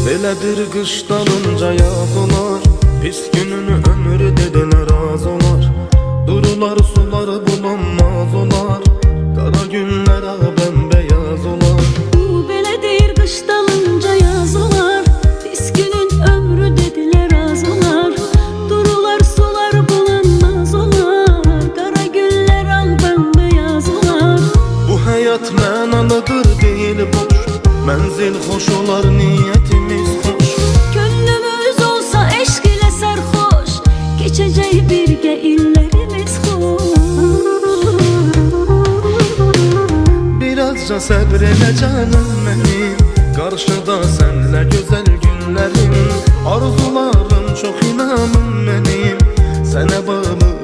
Belədir qışlanınca yaz olar, pis gününü ömür dediler az olar. Durular suları bulanmaz olar, qara günlər bembeyaz olar. Belədir qışlanınca yaz olar, pis günün ömrü dediler az olar. Durular sular bulanmaz olar, qara günlər bembeyaz olar. Bu həyat mənalıdır deyil boş, mənzil xoş olar, niyyətimiz xoş. Könlümüz olsa eşq ilə sərxoş, keçəcək birgə illərimiz xoş. Birazca səbr elə canım mənim, qarşıda sənlə gözəl günlərim. Arzularım çox inanım mənim, sənə bağlı